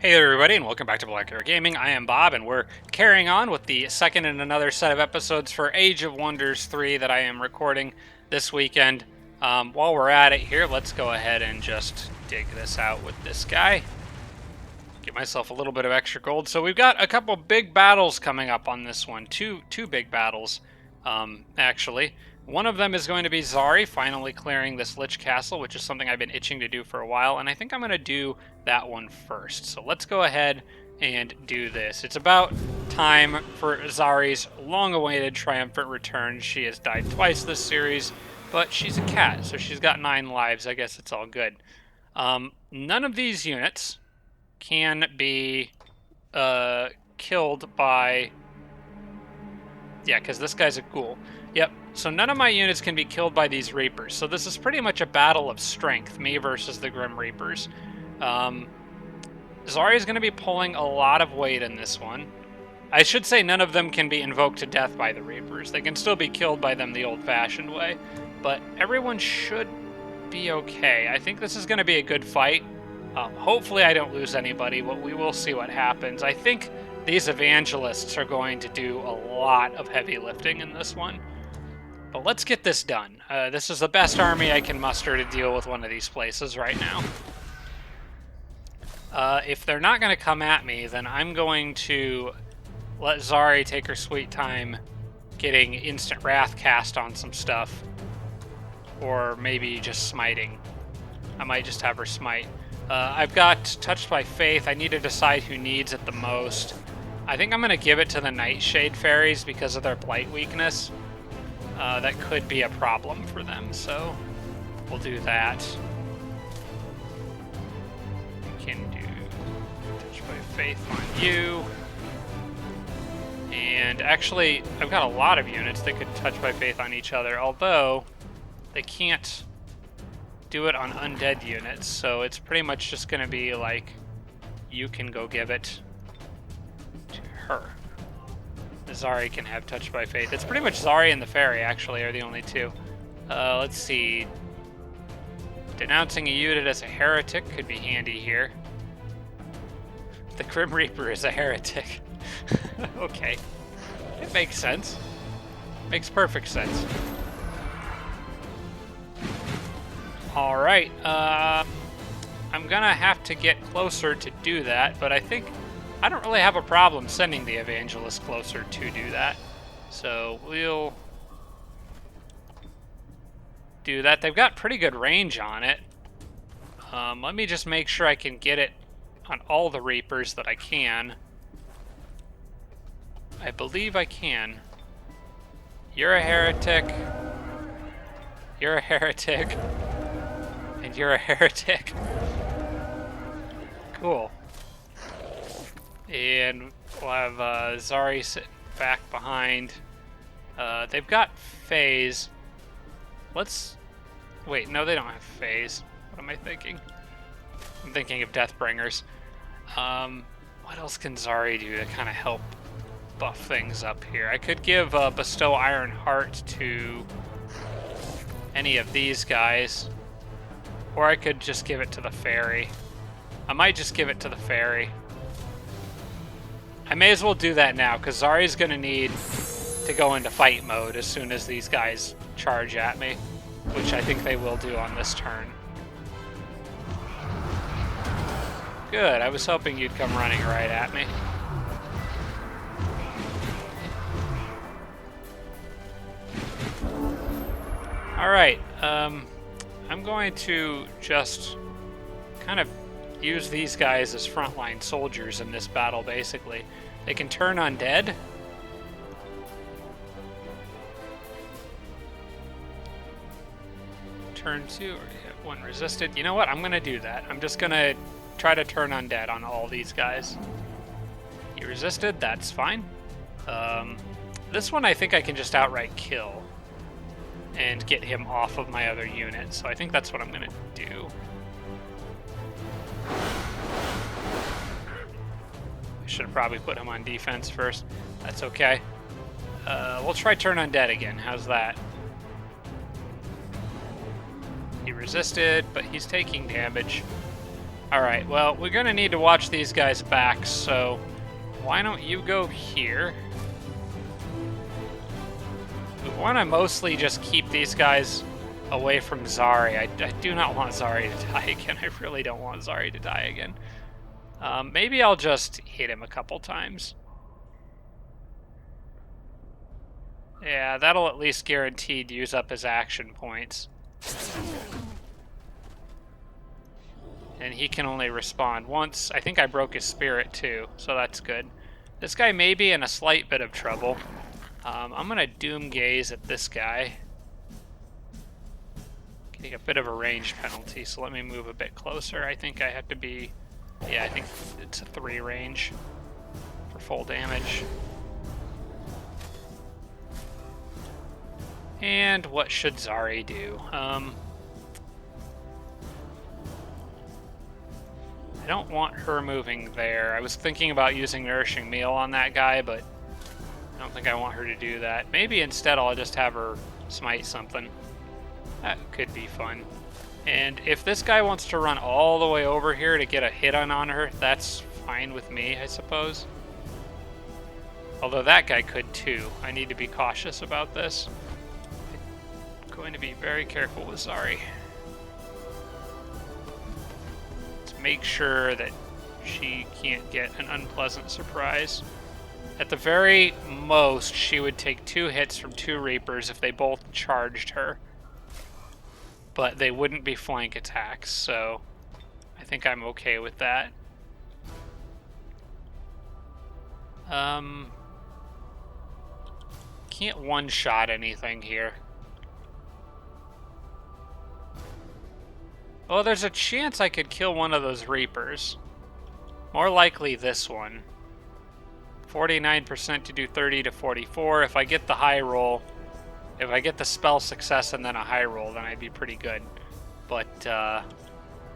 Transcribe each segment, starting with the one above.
Hey there everybody, and welcome back to Black Arrow Gaming. I am Bob, and we're carrying on with the second in another set of episodes for Age of Wonders 3 that I am recording this weekend. While we're at it here, let's go ahead and just dig this out with this guy. Get myself a little bit of extra gold. So we've got a couple big battles coming up on this one. Two big battles, actually. One of them is going to be Zari finally clearing this Lich Castle, which is something I've been itching to do for a while, and I think I'm going to do that one first. So let's go ahead and do this. It's about time for Zari's long-awaited triumphant return. She has died twice this series, but she's a cat, so she's got 9 lives. I guess it's all good. None of these units can be killed by... Yeah, because this guy's a ghoul. Yep, so none of my units can be killed by these Reapers. So this is pretty much a battle of strength, me versus the Grim Reapers. Zari is going to be pulling a lot of weight in this one. I should say none of them can be invoked to death by the Reapers. They can still be killed by them the old-fashioned way. But everyone should be okay. I think this is going to be a good fight. Hopefully I don't lose anybody, but we will see what happens. I think these evangelists are going to do a lot of heavy lifting in this one. But let's get this done. This is the best army I can muster to deal with one of these places right now. If they're not going to come at me, then I'm going to let Zari take her sweet time getting instant wrath cast on some stuff. Or maybe just smiting. I might just have her smite. I've got Touched by Faith. I need to decide who needs it the most. I think I'm going to give it to the Nightshade Fairies because of their blight weakness. That could be a problem for them, so we'll do that. We can do Touched by Faith on you. And actually, I've got a lot of units that could Touch by Faith on each other, although they can't do it on undead units, so it's pretty much just going to be like, you can go give it to her. Zari can have Touched by Faith. It's pretty much Zari and the Fairy, actually, are the only two. Let's see. Denouncing a unit as a heretic could be handy here. The Grim Reaper is a heretic. Okay. It makes sense. Makes perfect sense. Alright, I'm gonna have to get closer to do that, but I think I don't really have a problem sending the Evangelist closer to do that. So we'll do that. They've got pretty good range on it. Let me just make sure I can get it on all the Reapers that I can. I believe I can. You're a heretic. You're a heretic. And you're a heretic. Cool. And we'll have Zari sit back behind. They've got Phase. Let's... Wait, no, they don't have Phase. What am I thinking? I'm thinking of Deathbringers. What else can Zari do to kind of help buff things up here? I could give Bestow Iron Heart to any of these guys. Or I could just give it to the Fairy. I might just give it to the Fairy. I may as well do that now, because Zari's going to need to go into fight mode as soon as these guys charge at me, which I think they will do on this turn. Good, I was hoping you'd come running right at me. Alright, I'm going to just kind of use these guys as frontline soldiers in this battle, basically. They can turn undead. Turn 2, or one resisted. You know what? I'm going to do that. I'm just going to try to turn undead on all these guys. He resisted. That's fine. This one I think I can just outright kill and get him off of my other unit. So I think that's what I'm going to do. I should have probably put him on defense first. That's okay. We'll try turn undead again. How's that? He resisted, but he's taking damage. Alright, well, we're gonna need to watch these guys back, so why don't you go here? We want to mostly just keep these guys away from Zari. I do not want Zari to die again. I really don't want Zari to die again. Maybe I'll just hit him a couple times. Yeah, that'll at least guaranteed use up his action points. And he can only respond once. I think I broke his spirit too, so that's good. This guy may be in a slight bit of trouble. I'm gonna Doom Gaze at this guy. Getting a bit of a range penalty, so let me move a bit closer. I think I have to be... Yeah, I think it's a 3 range for full damage. And what should Zari do? I don't want her moving there. I was thinking about using Nourishing Meal on that guy, but I don't think I want her to do that. Maybe instead I'll just have her smite something. That could be fun. And if this guy wants to run all the way over here to get a hit on her, that's fine with me, I suppose. Although that guy could too. I need to be cautious about this. I'm going to be very careful with Zari. Let's make sure that she can't get an unpleasant surprise. At the very most, she would take 2 hits from 2 Reapers if they both charged her. But they wouldn't be flank attacks, so I think I'm okay with that. Can't one-shot anything here. Oh, there's a chance I could kill one of those Reapers. More likely this one. 49% to do 30 to 44. If I get the high roll, if I get the spell success and then a high roll, then I'd be pretty good. But, I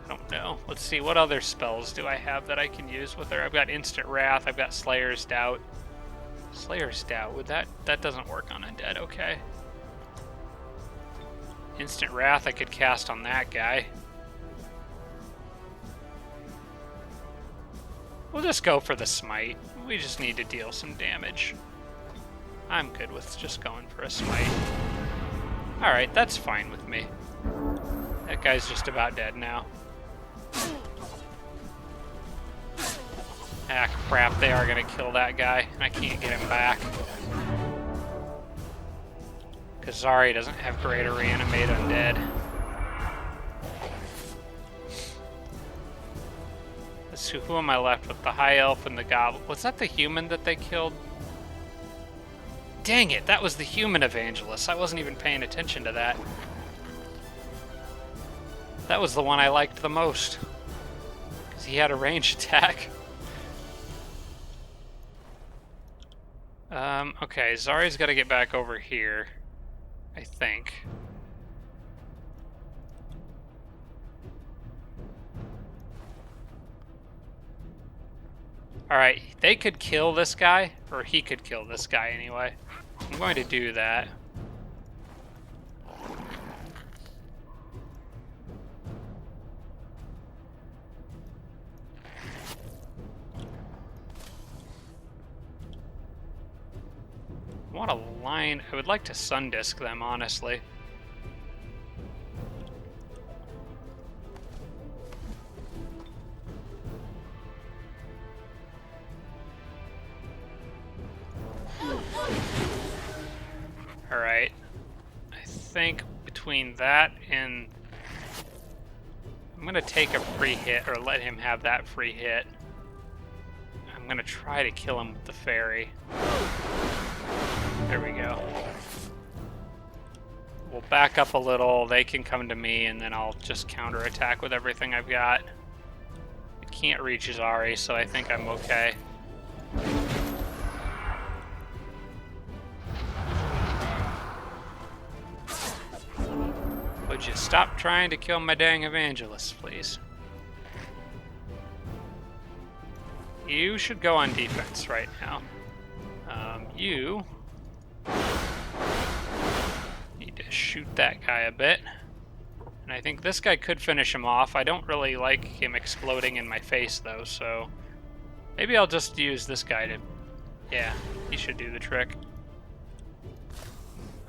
don't know. Let's see, what other spells do I have that I can use with her? I've got Instant Wrath, I've got Slayer's Doubt. Slayer's Doubt, would that doesn't work on Undead, okay. Instant Wrath I could cast on that guy. We'll just go for the Smite. We just need to deal some damage. I'm good with just going for a smite. Alright, that's fine with me. That guy's just about dead now. Ah, crap, they are gonna kill that guy, and I can't get him back. Because Zari doesn't have Greater Reanimate Undead. Let's see, who am I left with? The High Elf and the Goblin. Was that the human that they killed? Dang it, that was the human evangelist. I wasn't even paying attention to that. That was the one I liked the most. Because he had a ranged attack. Okay, Zari's got to get back over here, I think. Alright, they could kill this guy, or he could kill this guy anyway. I'm going to do that. I want a line. I would like to Sundisk them, honestly. Alright. I think between that and... I'm going to take a free hit, or let him have that free hit. I'm going to try to kill him with the fairy. There we go. We'll back up a little, they can come to me, and then I'll just counterattack with everything I've got. I can't reach Zari, so I think I'm okay. Would you stop trying to kill my dang evangelist, please? You should go on defense right now. You need to shoot that guy a bit. And I think this guy could finish him off. I don't really like him exploding in my face, though, so... maybe I'll just use this guy to... yeah, he should do the trick.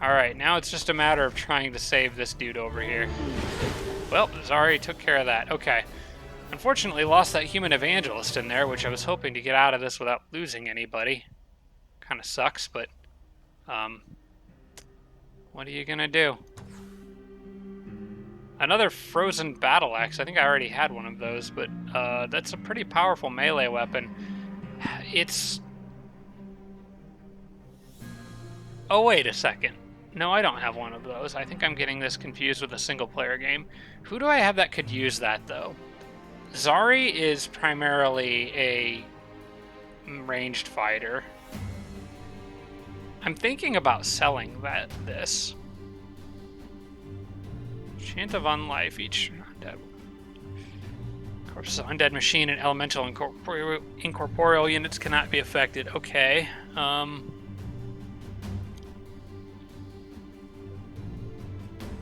Alright, now it's just a matter of trying to save this dude over here. Well, Zari took care of that. Okay. Unfortunately, lost that human evangelist in there, which I was hoping to get out of this without losing anybody. Kind of sucks, but... what are you gonna do? Another frozen battle axe. I think I already had one of those, but that's a pretty powerful melee weapon. It's... oh, wait a second. No, I don't have one of those. I think I'm getting this confused with a single-player game. Who do I have that could use that, though? Zari is primarily a ranged fighter. I'm thinking about selling this. Chant of Unlife, each undead. Of course, undead machine and elemental incorporeal units cannot be affected. Okay.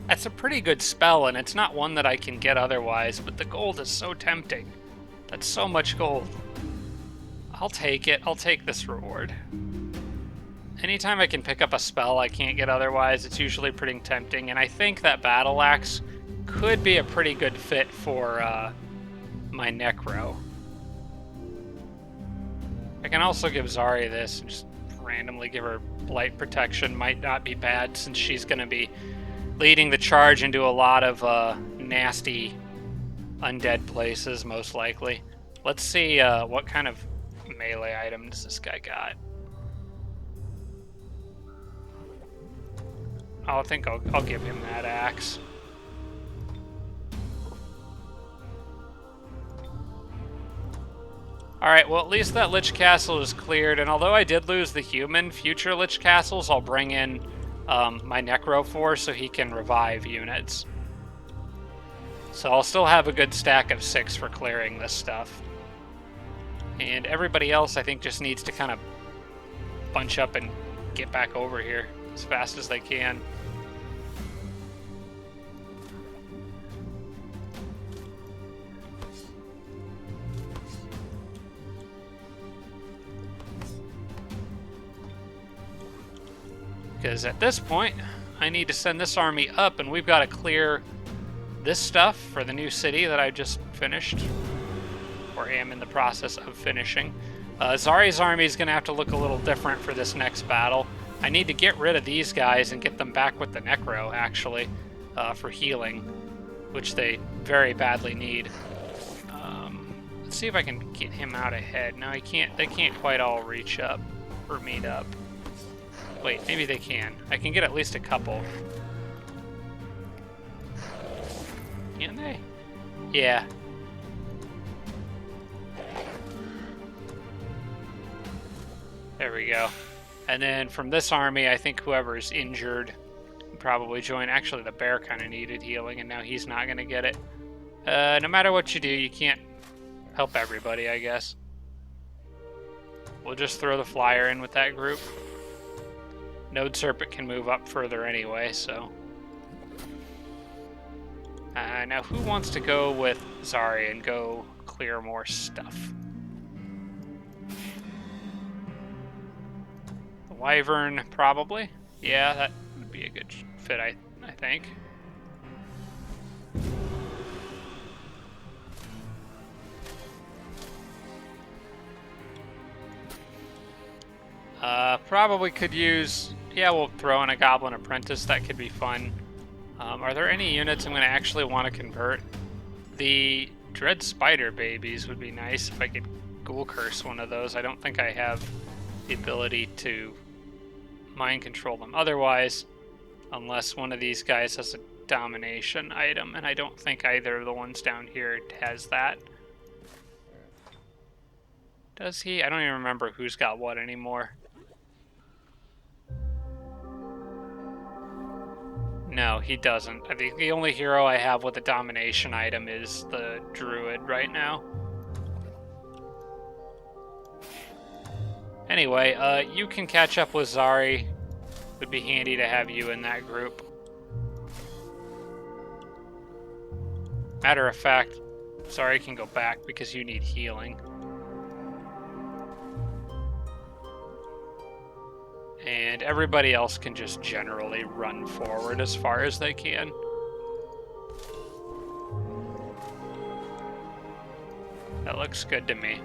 That's a pretty good spell, and it's not one that I can get otherwise, but the gold is so tempting. That's so much gold. I'll take it. I'll take this reward. Anytime I can pick up a spell I can't get otherwise, it's usually pretty tempting, and I think that Battle Axe could be a pretty good fit for my Necro. I can also give Zari this and just randomly give her Blight Protection. Might not be bad since she's going to be leading the charge into a lot of nasty undead places, most likely. Let's see what kind of melee items this guy got. I think I'll give him that axe. Alright, well at least that Lich Castle is cleared, and although I did lose the human, future Lich Castles I'll bring in my Necro for so he can revive units. So I'll still have a good stack of 6 for clearing this stuff. And everybody else I think just needs to kind of bunch up and get back over here as fast as they can. Because at this point, I need to send this army up, and we've got to clear this stuff for the new city that I just finished, or am in the process of finishing. Zari's army is going to have to look a little different for this next battle. I need to get rid of these guys and get them back with the Necro, actually, for healing, which they very badly need. Let's see if I can get him out ahead. No, he can't. They can't quite all reach up or meet up. Wait, maybe they can. I can get at least a couple. Can they? Yeah. There we go. And then from this army, I think whoever's injured can probably join. Actually, the bear kind of needed healing, and now he's not going to get it. No matter what you do, you can't help everybody, I guess. We'll just throw the flyer in with that group. Node Serpent can move up further anyway, so... now who wants to go with Zari and go clear more stuff? The Wyvern, probably. Yeah, that would be a good fit, I think. Probably could use... yeah, we'll throw in a Goblin Apprentice. That could be fun. Are there any units I'm going to actually want to convert? The Dread Spider Babies would be nice if I could Ghoul Curse one of those. I don't think I have the ability to mind control them otherwise, unless one of these guys has a Domination item, and I don't think either of the ones down here has that. Does he? I don't even remember who's got what anymore. No, he doesn't. I think the only hero I have with a Domination item is the Druid right now. Anyway, you can catch up with Zari. Would be handy to have you in that group. Matter of fact, Zari can go back because you need healing. And everybody else can just generally run forward as far as they can. That looks good to me.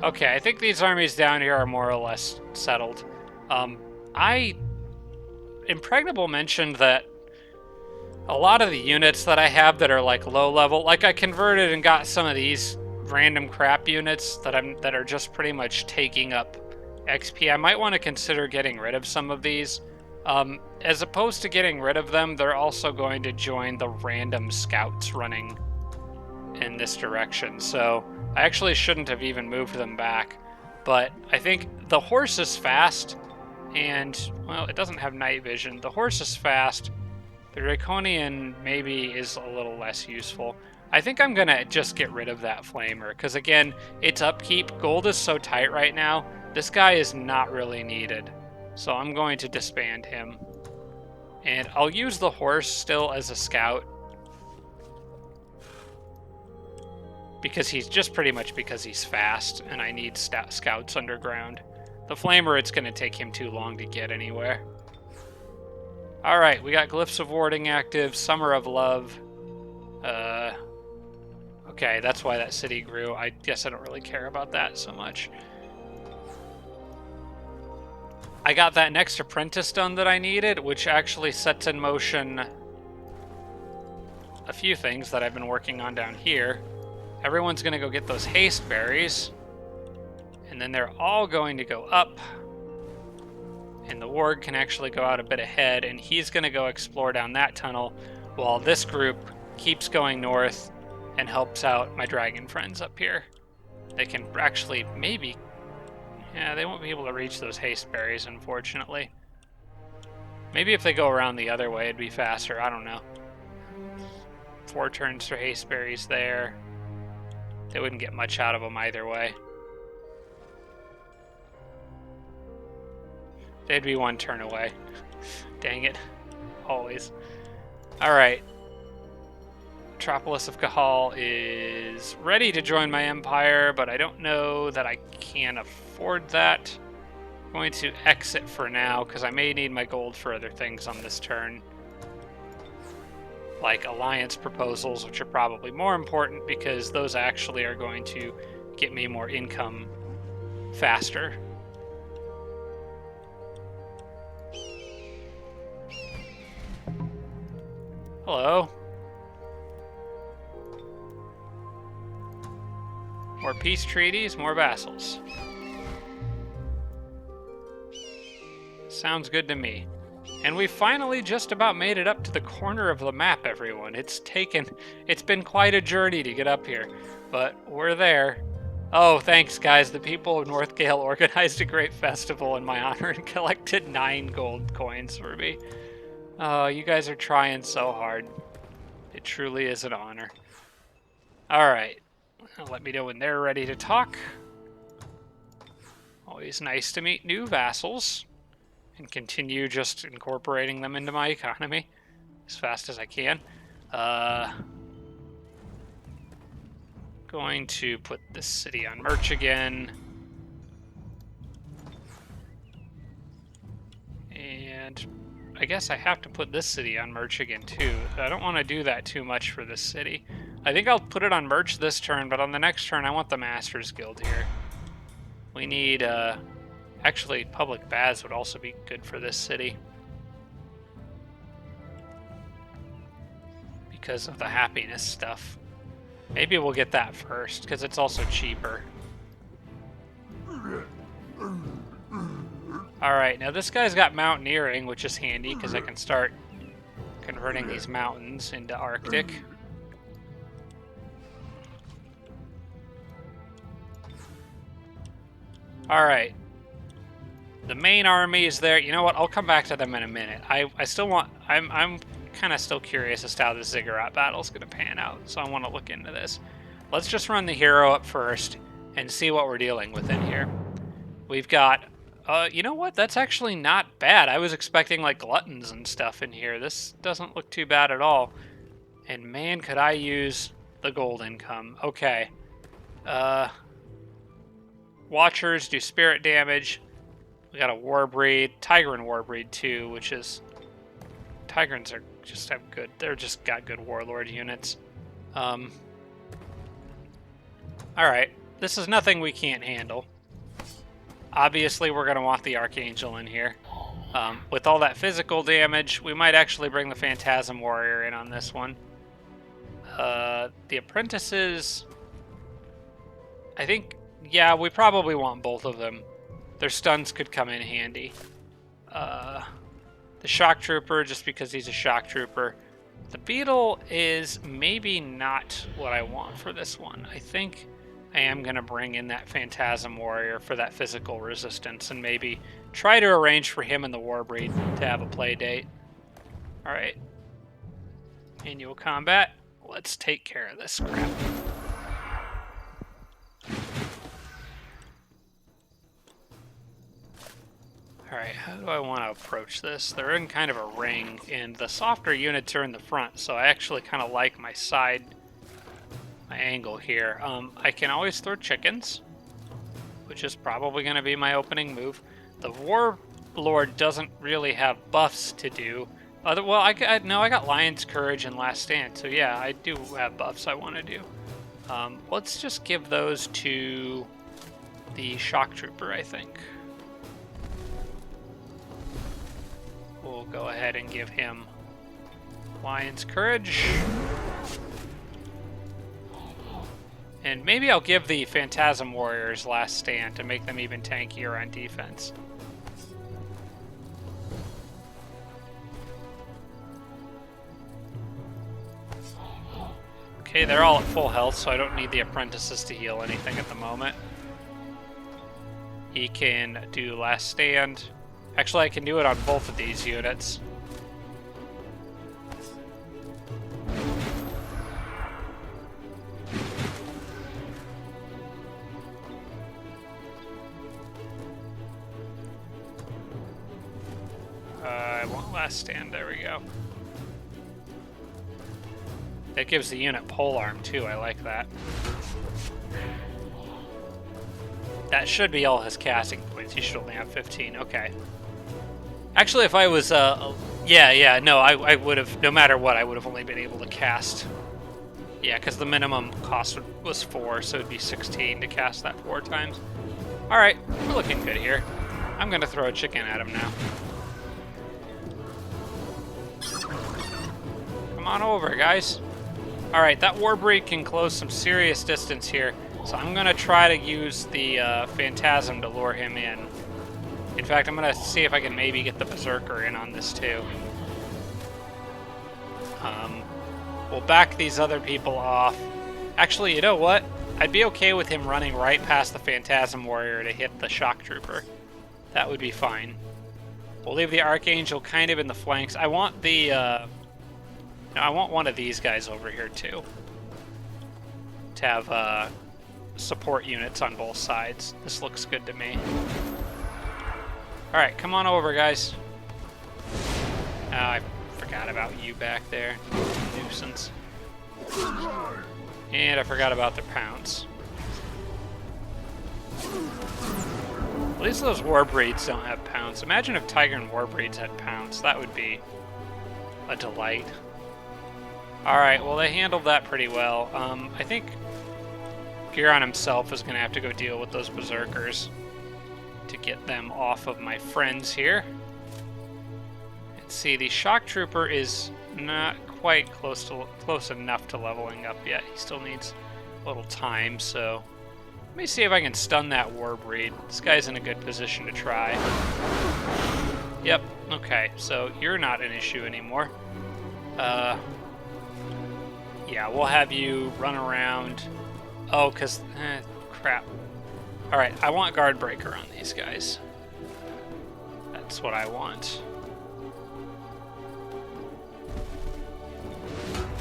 Okay, I think these armies down here are more or less settled. Impregnable mentioned that a lot of the units that I have that are like low level, like I converted and got some of these random crap units that are just pretty much taking up XP. I might want to consider getting rid of some of these. As opposed to getting rid of them, they're also going to join the random scouts running in this direction. So I actually shouldn't have even moved them back. But I think the horse is fast, and, well, it doesn't have night vision. The horse is fast. The Draconian maybe is a little less useful. I think I'm going to just get rid of that Flamer, because again, its upkeep. Gold is so tight right now. This guy is not really needed. So I'm going to disband him. And I'll use the horse still as a scout. Because he's just pretty much because he's fast, and I need scouts underground. The Flamer, it's going to take him too long to get anywhere. Alright, we got Glyphs of Warding active, Summer of Love. Okay, that's why that city grew. I guess I don't really care about that so much. I got that next apprentice done that I needed, which actually sets in motion a few things that I've been working on down here. Everyone's going to go get those haste berries, and then they're all going to go up. And the warg can actually go out a bit ahead, and he's going to go explore down that tunnel while this group keeps going north and helps out my dragon friends up here. They can actually maybe... Yeah, they won't be able to reach those haste berries, unfortunately. Maybe if they go around the other way, it'd be faster. I don't know. 4 turns for haste berries there. They wouldn't get much out of them either way. They'd be 1 turn away. Dang it. Always. Alright. Metropolis of Cahal is ready to join my empire, but I don't know that I can afford that. I'm going to exit for now, because I may need my gold for other things on this turn. Like alliance proposals, which are probably more important, because those actually are going to get me more income faster. Hello. More peace treaties, more vassals. Sounds good to me. And we finally just about made it up to the corner of the map, everyone. It's been quite a journey to get up here, but we're there. Oh, thanks, guys. The people of Northgale organized a great festival in my honor and collected 9 gold coins for me. Oh, you guys are trying so hard. It truly is an honor. Alright. Let me know when they're ready to talk. Always nice to meet new vassals. And continue just incorporating them into my economy as fast as I can. Going to put this city on merch again. And I guess I have to put this city on merch again too. I don't want to do that too much for this city. I think I'll put it on merch this turn, but on the next turn I want the Masters Guild here. We need, actually, public baths would also be good for this city. Because of the happiness stuff. Maybe we'll get that first, because it's also cheaper. Alright, now this guy's got mountaineering, which is handy, because I can start converting these mountains into Arctic. Alright. The main army is there. You know what? I'll come back to them in a minute. I still want... I'm kind of still curious as to how the Ziggurat battle's going to pan out, so I want to look into this. Let's just run the hero up first and see what we're dealing with in here. We've got... you know what? That's actually not bad. I was expecting, like, gluttons and stuff in here. This doesn't look too bad at all. And man, could I use the gold income. Okay. Watchers do spirit damage. We got a Warbreed, Tigran Warbreed too, which is... Tigrans are just have good... They're just got good Warlord units. Alright. This is nothing we can't handle. Obviously, we're going to want the Archangel in here. With all that physical damage, we might actually bring the Phantasm Warrior in on this one. The Apprentices... I think... Yeah, we probably want both of them. Their stuns could come in handy. The Shock Trooper, just because he's a Shock Trooper. The Beetle is maybe not what I want for this one. I think I am going to bring in that Phantasm Warrior for that physical resistance and maybe try to arrange for him and the Warbreed to have a play date. Alright. Annual combat. Let's take care of this crap. Alright, how do I want to approach this? They're in kind of a ring, and the softer units are in the front, so I actually kind of like my angle here. I can always throw chickens, which is probably going to be my opening move. The Warlord doesn't really have buffs to do. Well, I got Lion's Courage and Last Stand, so yeah, I do have buffs I want to do. Let's just give those to the Shock Trooper, I think. We'll go ahead and give him Lion's Courage. And maybe I'll give the Phantasm Warriors Last Stand to make them even tankier on defense. Okay, they're all at full health, so I don't need the Apprentices to heal anything at the moment. He can do Last Stand. Actually, I can do it on both of these units. I want Last Stand, there we go. That gives the unit polearm too, I like that. That should be all his casting points. He should only have 15, okay. Actually, if I was, I would have, no matter what, I would have only been able to cast. Yeah, because the minimum cost was 4, so it'd be 16 to cast that 4 times. Alright, we're looking good here. I'm going to throw a chicken at him now. Come on over, guys. Alright, that Warbreed can close some serious distance here, so I'm going to try to use the Phantasm to lure him in. In fact, I'm going to see if I can maybe get the Berserker in on this too. We'll back these other people off. Actually, you know what? I'd be okay with him running right past the Phantasm Warrior to hit the Shock Trooper. That would be fine. We'll leave the Archangel kind of in the flanks. I want the... I want one of these guys over here too. To have support units on both sides. This looks good to me. Alright, come on over, guys. Oh, I forgot about you back there. Nuisance. And I forgot about the pounce. At least those Warbreeds don't have pounce. Imagine if Tigran Warbreeds had pounce. That would be a delight. Alright, well they handled that pretty well. I think Giron himself is going to have to go deal with those Berserkers to get them off of my friends here. Let's see, the Shock Trooper is not quite close enough to leveling up yet. He still needs a little time, so let me see if I can stun that Warbreed. This guy's in a good position to try. Yep, okay, so you're not an issue anymore. Yeah, we'll have you run around. Oh, because... crap. Alright, I want Guard Breaker on these guys. That's what I want.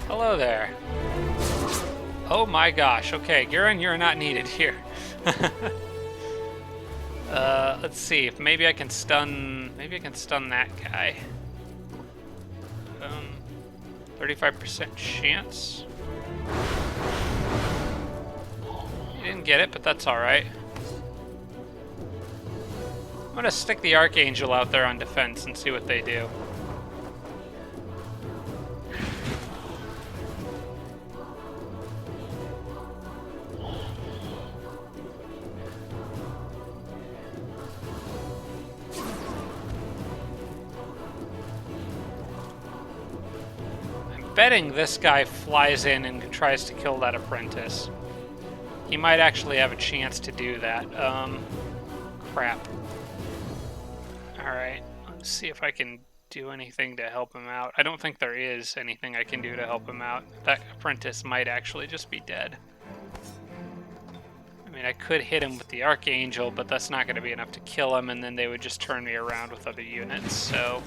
Hello there. Oh my gosh. Okay, Giron, you're not needed here. Let's see if maybe I can stun... Maybe I can stun that guy. 35% chance. didn't get it, but that's alright. I'm gonna stick the Archangel out there on defense and see what they do. I'm betting this guy flies in and tries to kill that apprentice. He might actually have a chance to do that. Crap. Alright, let's see if I can do anything to help him out. I don't think there is anything I can do to help him out. That apprentice might actually just be dead. I mean, I could hit him with the Archangel, but that's not going to be enough to kill him, and then they would just turn me around with other units, so...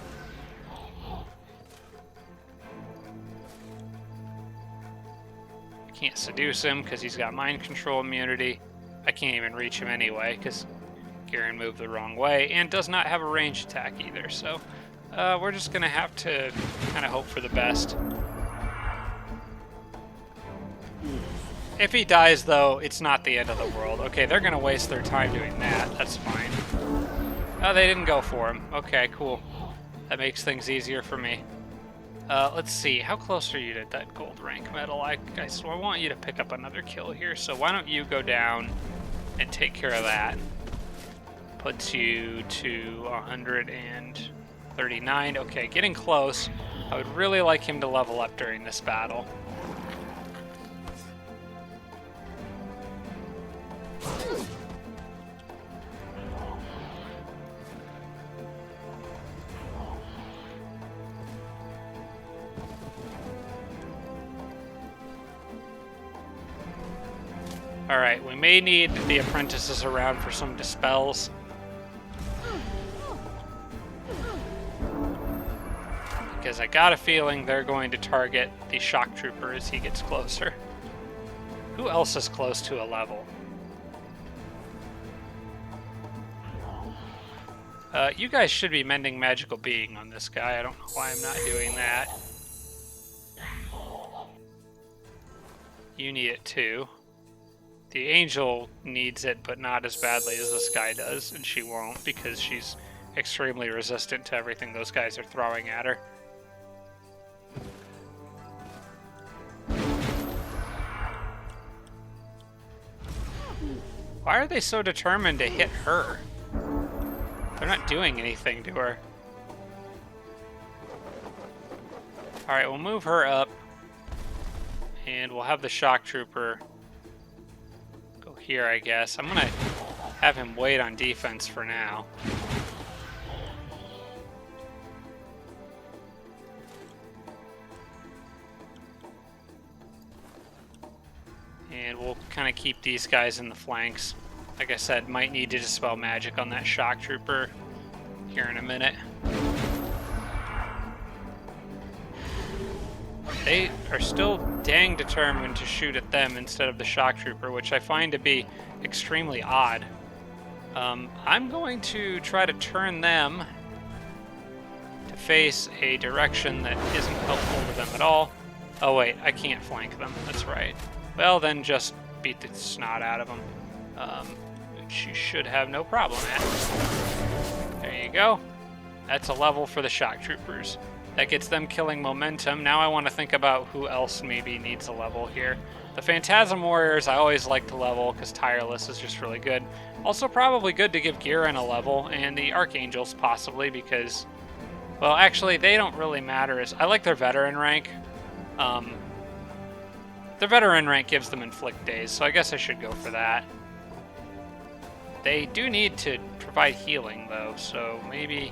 I can't seduce him because he's got mind control immunity. I can't even reach him anyway because Garen moved the wrong way and does not have a ranged attack either, so we're just going to have to kind of hope for the best. If he dies, though, it's not the end of the world. Okay, they're going to waste their time doing that. That's fine. Oh, they didn't go for him. Okay, cool. That makes things easier for me. Let's see. How close are you to that gold rank medal? I want you to pick up another kill here, so why don't you go down and take care of that. Puts you to 139. Okay, getting close. I would really like him to level up during this battle. Alright, we may need the apprentices around for some dispels. Because I got a feeling they're going to target the shock trooper as he gets closer. Who else is close to a level? You guys should be mending magical being on this guy. I don't know why I'm not doing that. You need it too. The angel needs it, but not as badly as this guy does, and she won't because she's extremely resistant to everything those guys are throwing at her. Why are they so determined to hit her? They're not doing anything to her. Alright, we'll move her up. And we'll have the shock trooper go here, I guess. I'm gonna have him wait on defense for now. And we'll kind of keep these guys in the flanks. Like I said, might need to dispel magic on that shock trooper here in a minute. They are still dang determined to shoot at them instead of the shock trooper, which I find to be extremely odd. I'm going to try to turn them to face a direction that isn't helpful to them at all. Oh wait, I can't flank them, that's right. Well, then just beat the snot out of them, which you should have no problem at. There you go. That's a level for the shock troopers. That gets them killing momentum. Now I want to think about who else maybe needs a level here. The Phantasm Warriors I always like to level because Tireless is just really good. Also probably good to give Garen a level, and the Archangels possibly because, well, actually they don't really matter. I like their veteran rank. Their veteran rank gives them inflict days, so I guess I should go for that. They do need to provide healing though, so maybe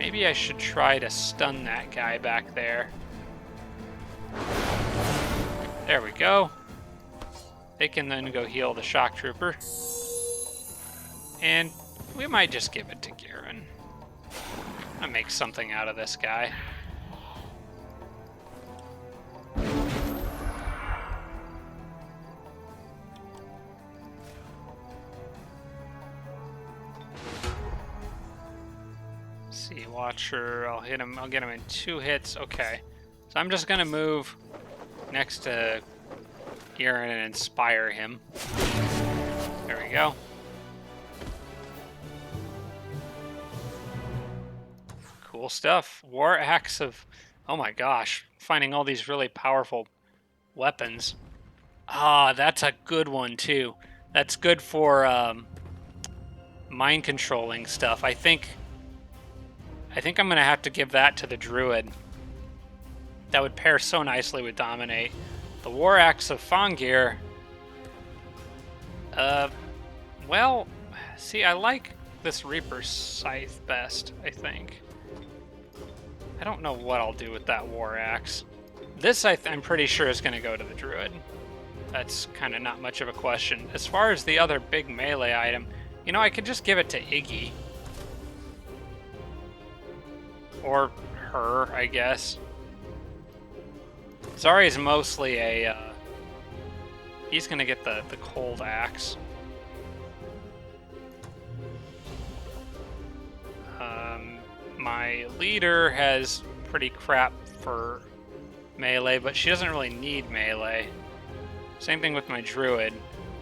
I should try to stun that guy back there. There we go. They can then go heal the shock trooper. And we might just give it to Garen. I'll make something out of this guy. See, Watcher, I'll hit him, I'll get him in 2 hits. Okay. So I'm just gonna move next to Garen and inspire him. There we go. Cool stuff. War Axe of... Oh my gosh. Finding all these really powerful weapons. Ah, that's a good one too. That's good for mind controlling stuff. I think I'm gonna have to give that to the Druid. That would pair so nicely with Dominate. The War Axe of Fangir. Well, see, I like this Reaper Scythe best, I think. I don't know what I'll do with that War Axe. This I'm pretty sure is going to go to the Druid. That's kind of not much of a question. As far as the other big melee item, you know, I could just give it to Iggy. Or her, I guess. Zari's mostly a... he's going to get the cold axe. My leader has pretty crap for melee, but she doesn't really need melee. Same thing with my druid.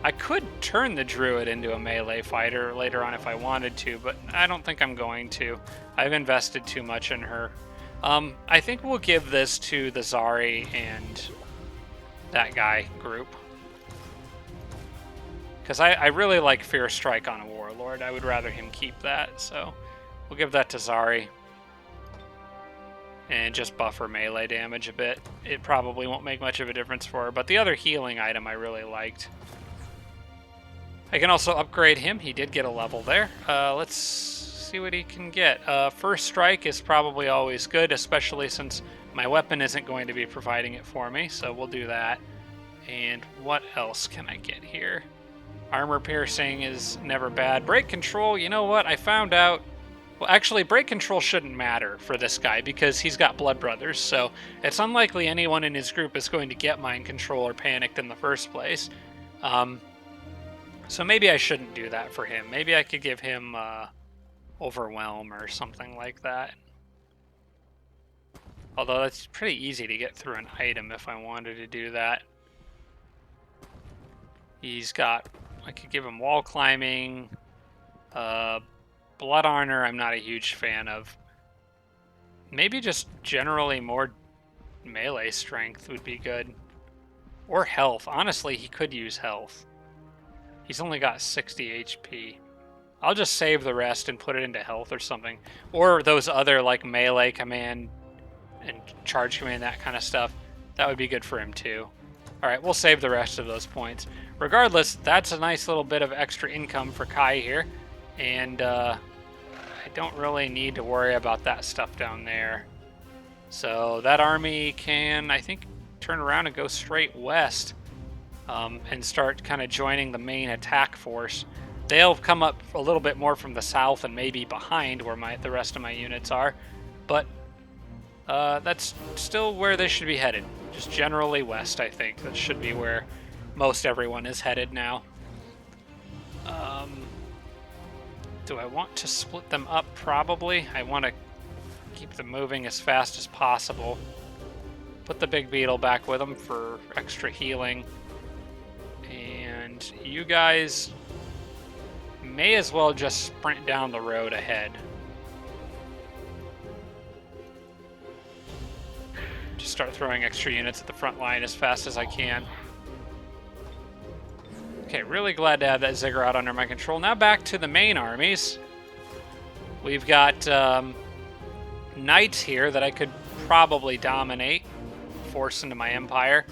I could turn the druid into a melee fighter later on if I wanted to, but I don't think I'm going to. I've invested too much in her. I think we'll give this to the Zari and that guy group. Because I really like Fear Strike on a Warlord. I would rather him keep that, so we'll give that to Zari. And just buff her melee damage a bit. It probably won't make much of a difference for her, but the other healing item I really liked. I can also upgrade him. He did get a level there. Let's see what he can get. First Strike is probably always good, especially since my weapon isn't going to be providing it for me, so we'll do that. And what else can I get here? Armor Piercing is never bad. Break Control, you know what? I found out... Well, actually, Break Control shouldn't matter for this guy because he's got Blood Brothers, so it's unlikely anyone in his group is going to get Mind Control or Panicked in the first place. So maybe I shouldn't do that for him. Maybe I could give him Overwhelm or something like that. Although that's pretty easy to get through an item if I wanted to do that. He's got... I could give him Wall Climbing, Blood Honor I'm not a huge fan of. Maybe just generally more melee strength would be good. Or health. Honestly, he could use health. He's only got 60 HP. I'll just save the rest and put it into health or something. Or those other like melee command and charge command, that kind of stuff. That would be good for him too. Alright, we'll save the rest of those points. Regardless, that's a nice little bit of extra income for Kai here. And I don't really need to worry about that stuff down there. So that army can, I think, turn around and go straight west and start kind of joining the main attack force. They'll come up a little bit more from the south and maybe behind where the rest of my units are. But that's still where they should be headed. Just generally west, I think. That should be where most everyone is headed now. Do I want to split them up? Probably. I want to keep them moving as fast as possible. Put the big beetle back with them for extra healing. And you guys may as well just sprint down the road ahead. Just start throwing extra units at the front line as fast as I can. Okay, really glad to have that Ziggurat under my control. Now back to the main armies. We've got knights here that I could probably dominate, force into my empire,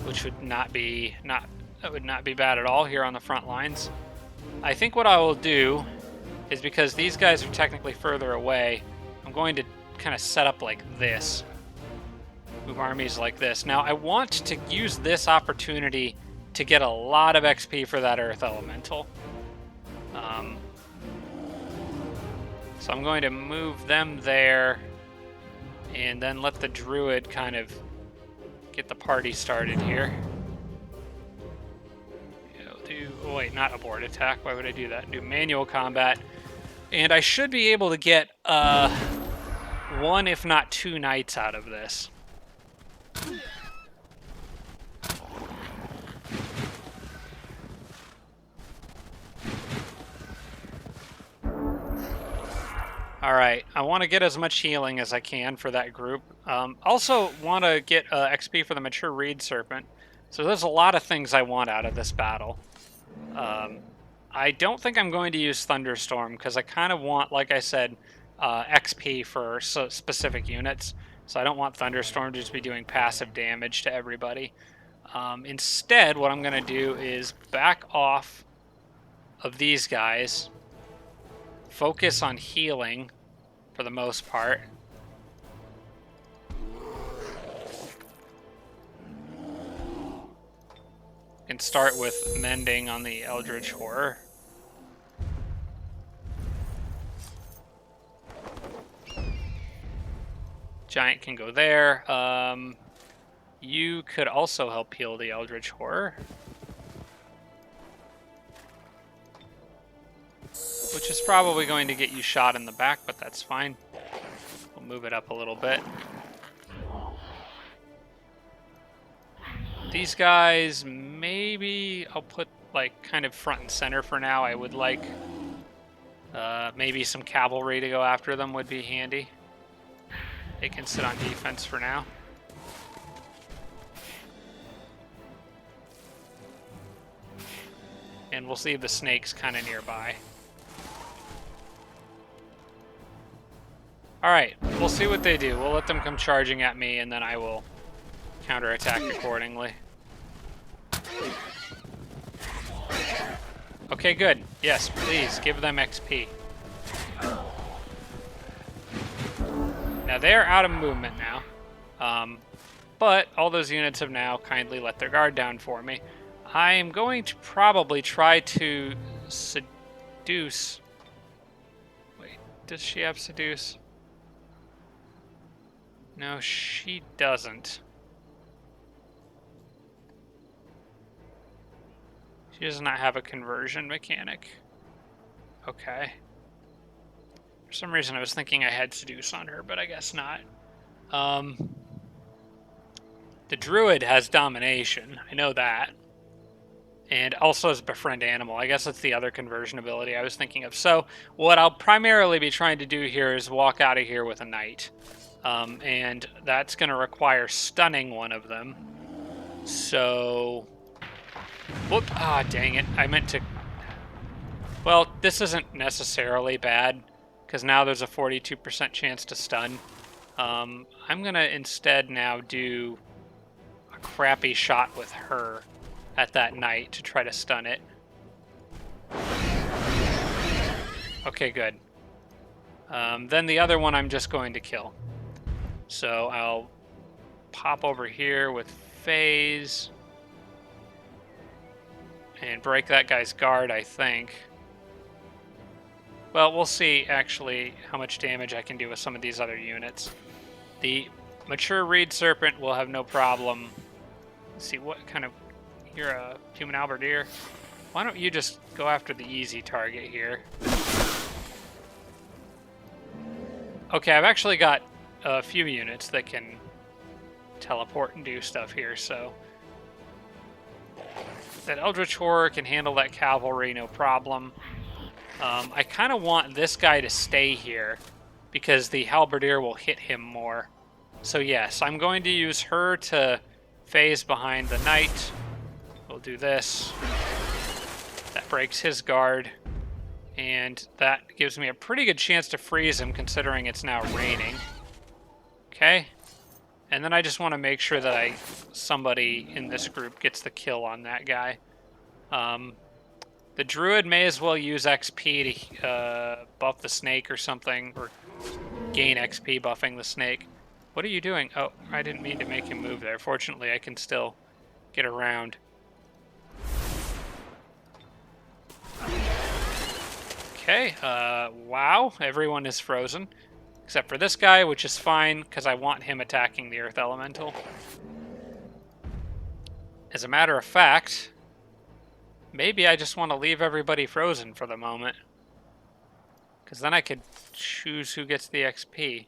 which would not be bad at all here on the front lines. I think what I will do is, because these guys are technically further away, I'm going to kind of set up like this. Move armies like this. Now I want to use this opportunity to get a lot of XP for that Earth Elemental. So I'm going to move them there and then let the Druid kind of get the party started here. Oh wait, not abort attack. Why would I do that? Do manual combat. And I should be able to get one, if not two knights out of this. Alright, I want to get as much healing as I can for that group. Also want to get XP for the Mature Reed Serpent. So there's a lot of things I want out of this battle. I don't think I'm going to use Thunderstorm, because I kind of want, like I said, XP for specific units. So I don't want Thunderstorm to just be doing passive damage to everybody. Instead, what I'm going to do is back off of these guys, focus on healing for the most part. Can start with mending on the Eldritch Horror. Giant can go there. You could also help heal the Eldritch Horror, which is probably going to get you shot in the back, but that's fine. We'll move it up a little bit. These guys, maybe I'll put like kind of front and center for now. I would like maybe some cavalry to go after them would be handy. They can sit on defense for now. And we'll see the snakes kind of nearby. Alright, we'll see what they do. We'll let them come charging at me, and then I will counterattack accordingly. Okay, good. Yes, please, give them XP. Now, they're out of movement now. But all those units have now kindly let their guard down for me. I am going to probably try to seduce... Wait, does she have seduce? No, she doesn't. She does not have a conversion mechanic. Okay. For some reason I was thinking I had seduce on her, but I guess not. The druid has domination. I know that. And also has befriend animal. I guess that's the other conversion ability I was thinking of. So what I'll primarily be trying to do here is walk out of here with a knight. And that's going to require stunning one of them. So... Whoop! Ah, dang it. I meant to... Well, this isn't necessarily bad, because now there's a 42% chance to stun. I'm going to instead now do a crappy shot with her at that knight to try to stun it. Okay, good. Then the other one I'm just going to kill. So I'll pop over here with phase and break that guy's guard, I think. Well, we'll see, actually, how much damage I can do with some of these other units. The Mature Reed Serpent will have no problem. Let's see, what kind of... You're a human halberdier. Why don't you just go after the easy target here? Okay, I've actually got a few units that can teleport and do stuff here, so... That Eldritch Horror can handle that cavalry, no problem. I kind of want this guy to stay here, because the halberdier will hit him more. So yes, I'm going to use her to phase behind the knight. We'll do this. That breaks his guard. And that gives me a pretty good chance to freeze him, considering it's now raining. Okay. And then I just want to make sure that somebody in this group gets the kill on that guy. The druid may as well use XP to buff the snake or something, or gain XP buffing the snake. What are you doing? Oh, I didn't mean to make him move there. Fortunately, I can still get around. Okay, wow, everyone is frozen. Except for this guy, which is fine, because I want him attacking the Earth Elemental. As a matter of fact, maybe I just want to leave everybody frozen for the moment. Because then I could choose who gets the XP.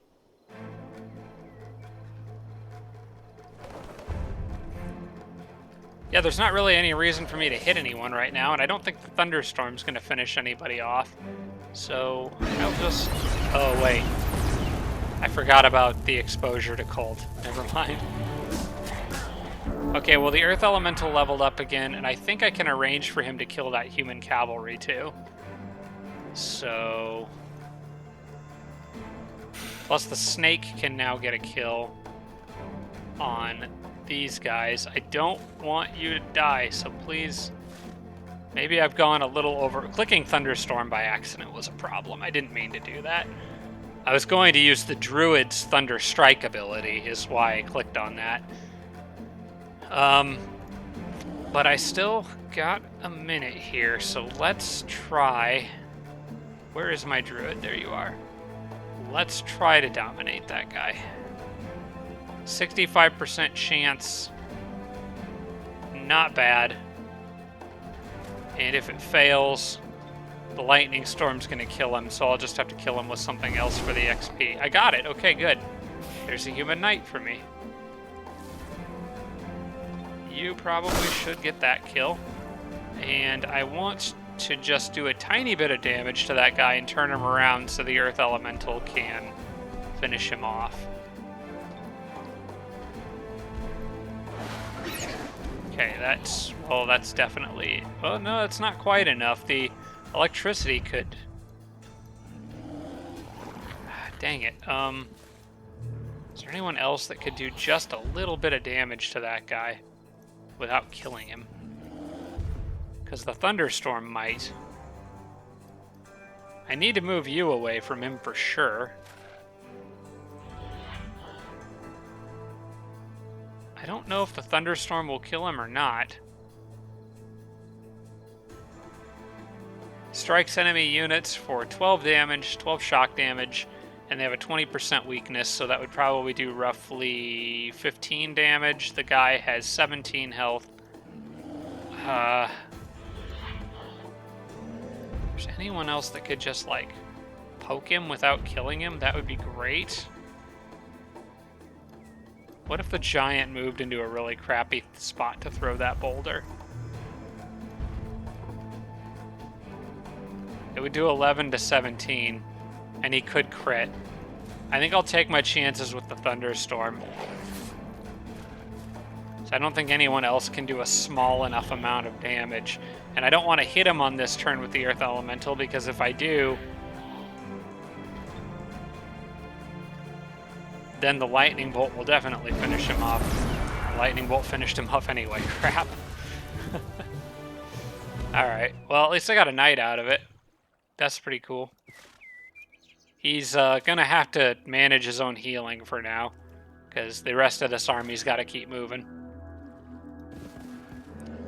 Yeah, there's not really any reason for me to hit anyone right now, and I don't think the thunderstorm's going to finish anybody off. So I'll just... Oh, wait. I forgot about the exposure to cold. Never mind. Okay, well, the Earth Elemental leveled up again, and I think I can arrange for him to kill that human cavalry, too. So... Plus, the snake can now get a kill on these guys. I don't want you to die, so please... Maybe I've gone a little over... Clicking Thunderstorm by accident was a problem. I didn't mean to do that. I was going to use the Druid's Thunder Strike ability, is why I clicked on that. But I still got a minute here, so let's try... Where is my Druid? There you are. Let's try to dominate that guy. 65% chance. Not bad. And if it fails, the lightning storm's going to kill him, so I'll just have to kill him with something else for the XP. I got it. Okay, good. There's a human knight for me. You probably should get that kill. And I want to just do a tiny bit of damage to that guy and turn him around so the Earth Elemental can finish him off. Okay, that's definitely... Oh, no, that's not quite enough. The electricity could... Dang it. Is there anyone else that could do just a little bit of damage to that guy without killing him? Because the thunderstorm might. I need to move you away from him for sure. I don't know if the thunderstorm will kill him or not. Strikes enemy units for 12 damage, 12 shock damage, and they have a 20% weakness, so that would probably do roughly 15 damage. The guy has 17 health. If there's anyone else that could just, like, poke him without killing him, that would be great. What if the giant moved into a really crappy spot to throw that boulder? It would do 11 to 17, and he could crit. I think I'll take my chances with the thunderstorm. So I don't think anyone else can do a small enough amount of damage. And I don't want to hit him on this turn with the Earth Elemental, because if I do, then the Lightning Bolt will definitely finish him off. The Lightning Bolt finished him off anyway. Crap. Alright, well, at least I got a knight out of it. That's pretty cool. He's gonna have to manage his own healing for now, because the rest of this army's got to keep moving.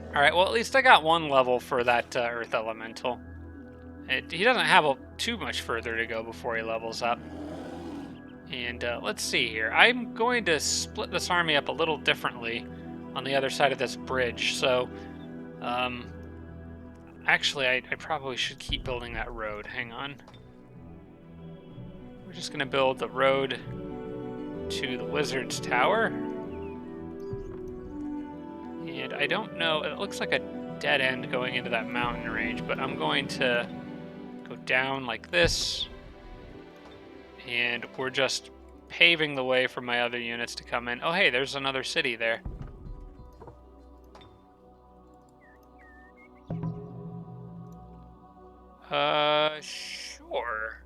Alright, well, at least I got one level for that Earth Elemental. He doesn't have too much further to go before he levels up. And let's see here. I'm going to split this army up a little differently on the other side of this bridge. So, actually, I probably should keep building that road. Hang on. We're just going to build the road to the Wizard's Tower. And I don't know, it looks like a dead end going into that mountain range, but I'm going to go down like this. And we're just paving the way for my other units to come in. Oh, hey, there's another city there. Sure.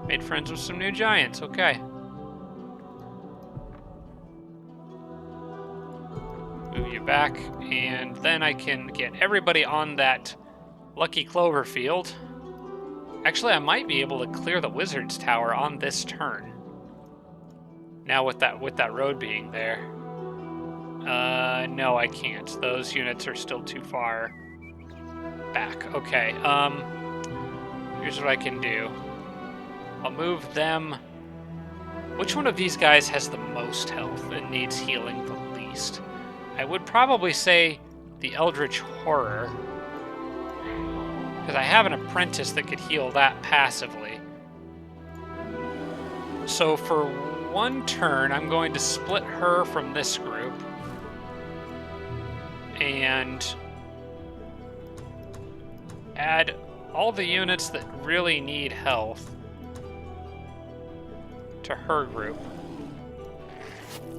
Made friends with some new giants, okay. Move you back, and then I can get everybody on that lucky clover field. Actually, I might be able to clear the Wizard's Tower on this turn. Now with that road being there. No, I can't. Those units are still too far back. Okay, here's what I can do. I'll move them. Which one of these guys has the most health and needs healing the least? I would probably say the Eldritch Horror, because I have an apprentice that could heal that passively. So for one turn, I'm going to split her from this group and add all the units that really need health to her group.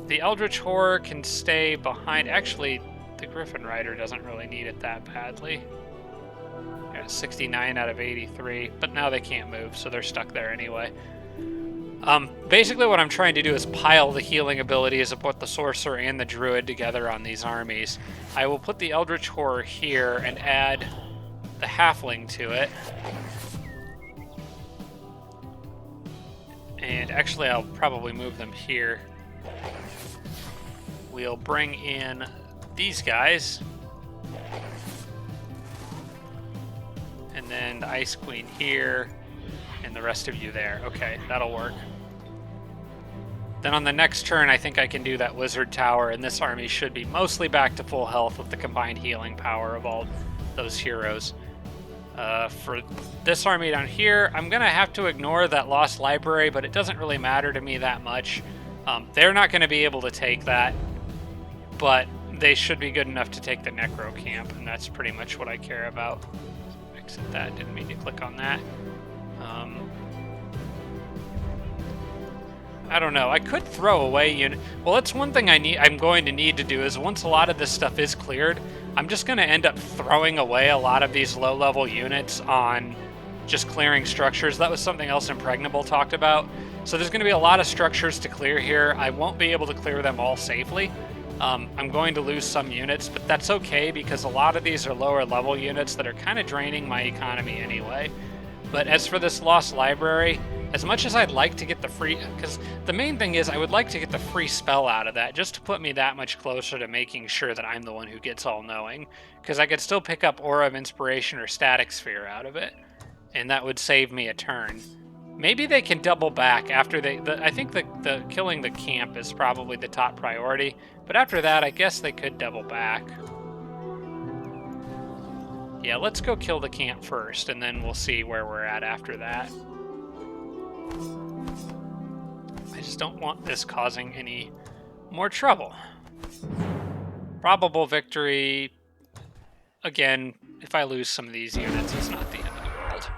The Eldritch Horror can stay behind. Actually, the Griffin Rider doesn't really need it that badly. Yeah, 69 out of 83, but now they can't move, so they're stuck there anyway. Basically what I'm trying to do is pile the healing abilities of both the Sorcerer and the Druid together on these armies. I will put the Eldritch Horror here and add the Halfling to it. And actually I'll probably move them here. We'll bring in these guys. And then the Ice Queen here, and the rest of you there. Okay, that'll work. Then on the next turn, I think I can do that Wizard Tower, and this army should be mostly back to full health with the combined healing power of all those heroes. For this army down here, I'm going to have to ignore that Lost Library, but it doesn't really matter to me that much. They're not going to be able to take that, but they should be good enough to take the Necro Camp, and that's pretty much what I care about. Exit that, didn't mean to click on that. I don't know. I could throw away unit. Well, that's one thing I'm going to need to do is once a lot of this stuff is cleared, I'm just going to end up throwing away a lot of these low-level units on just clearing structures. That was something else Impregnable talked about. So there's going to be a lot of structures to clear here. I won't be able to clear them all safely. I'm going to lose some units, but that's okay because a lot of these are lower-level units that are kind of draining my economy anyway. But as for this Lost Library, as much as I'd like to get the free... Because the main thing is I would like to get the free spell out of that, just to put me that much closer to making sure that I'm the one who gets all-knowing. Because I could still pick up Aura of Inspiration or Static Sphere out of it, and that would save me a turn. Maybe they can double back after they... I think the killing the camp is probably the top priority, but after that, I guess they could double back. Yeah, let's go kill the camp first, and then we'll see where we're at after that. I just don't want this causing any more trouble. Probable victory. Again, if I lose some of these units, it's not the end of the world.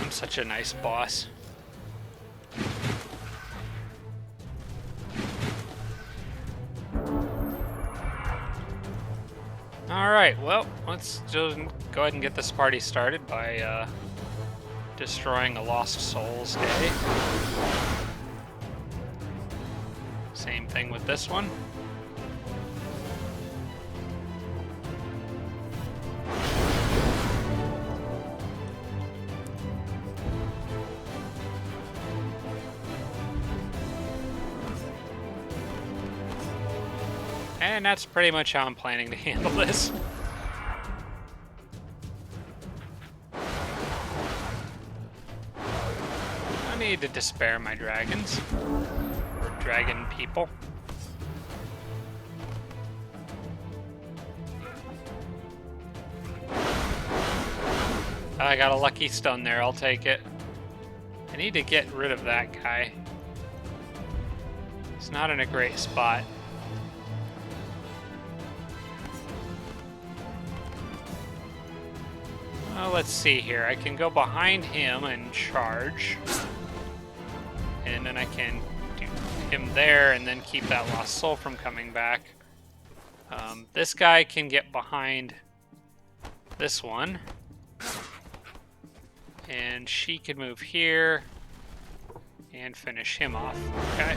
I'm such a nice boss. Alright, well, let's just go ahead and get this party started by destroying a Lost Souls Day. Same thing with this one. And that's pretty much how I'm planning to handle this. I need to despair my dragons. Or dragon people. I got a lucky stone there, I'll take it. I need to get rid of that guy. He's not in a great spot. Well, let's see here. I can go behind him and charge. And then I can do him there and then keep that Lost Soul from coming back. This guy can get behind this one. And she can move here and finish him off. Okay.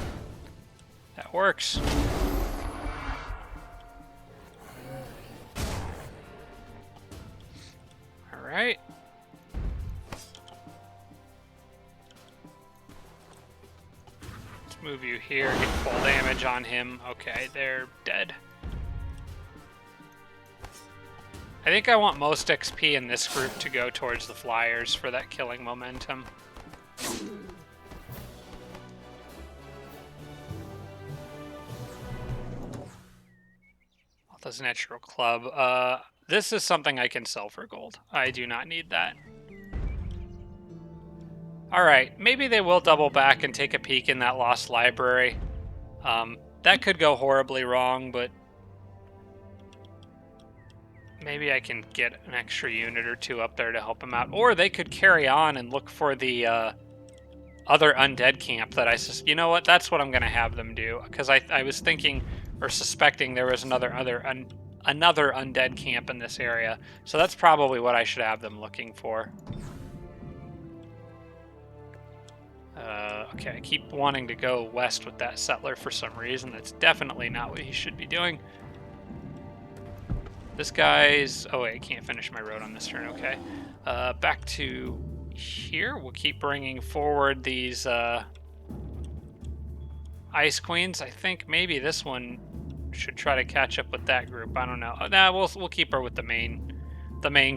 That works. Alright. Let's move you here, get full damage on him. Okay, they're dead. I think I want most XP in this group to go towards the flyers for that killing momentum. Alta's Natural Club. This is something I can sell for gold. I do not need that. Alright, maybe they will double back and take a peek in that lost library. That could go horribly wrong, but maybe I can get an extra unit or two up there to help them out. Or they could carry on and look for the other undead camp that you know what? That's what I'm going to have them do. Because I was thinking or suspecting there was another undead camp in this area. So that's probably what I should have them looking for. Okay, I keep wanting to go west with that settler for some reason. That's definitely not what he should be doing. This guy's... Oh, wait, I can't finish my road on this turn. Okay. Back to here. We'll keep bringing forward these Ice Queens. I think maybe this one should try to catch up with that group. I don't know. Nah, we'll keep her with the main